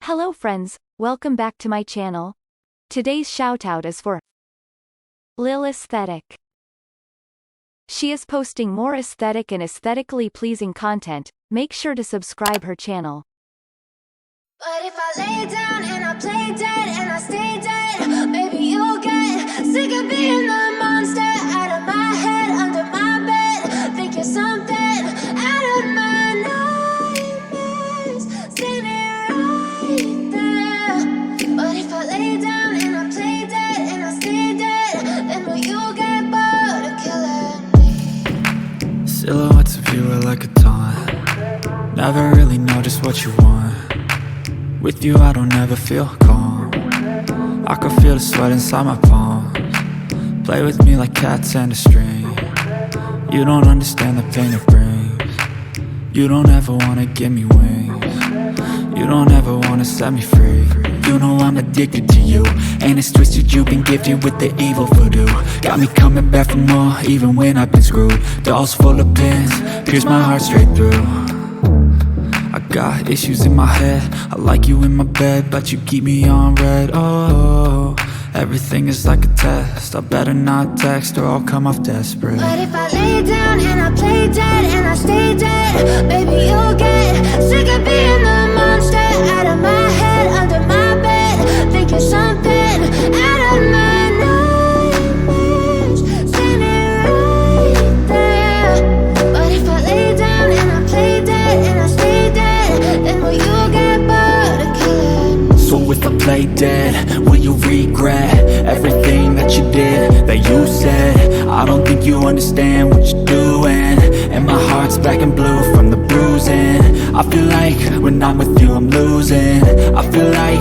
Hello friends, welcome back to my channel. Today's shoutout is for Lil Aesthetic. She is posting more aesthetic and aesthetically pleasing content. Make sure to subscribe her channel. But if I lay down and I play dead and I stay dead, maybe you'll get sick of being the monster out of my head, under my bed. Think you're something out of my nightmares, standing right there. But if I lay down and I play dead and I stay dead, then will you get bored of killing me? Silhouettes of you are like a taunt. Never really know just what you want. With you I don't ever feel calm. I can feel the sweat inside my palms. Play with me like cats and a string. You don't understand the pain it brings. You don't ever wanna give me wings. You don't ever wanna set me free. You know I'm addicted to you, and it's twisted, you've been gifted with the evil voodoo. Got me coming back for more, even when I've been screwed. Dolls full of pins, pierce my heart straight through. I got issues in my head, I like you in my bed, but you keep me on red. Oh, everything is like a test. I better not text or I'll come off desperate. But if I lay down and I play dead and I stay dead, maybe you'll get sick of being the monster out of my head, under my bed. Think you're something out of my nightmares, standing right there. But if I lay down and I play dead and I stay dead, then will you get bored of killing me? So if I play dead, will you regret everything that you did, that you said? I don't think you understand what you're doing, and my heart's black and blue from the bruising. I feel like when I'm with you I'm losing. I feel like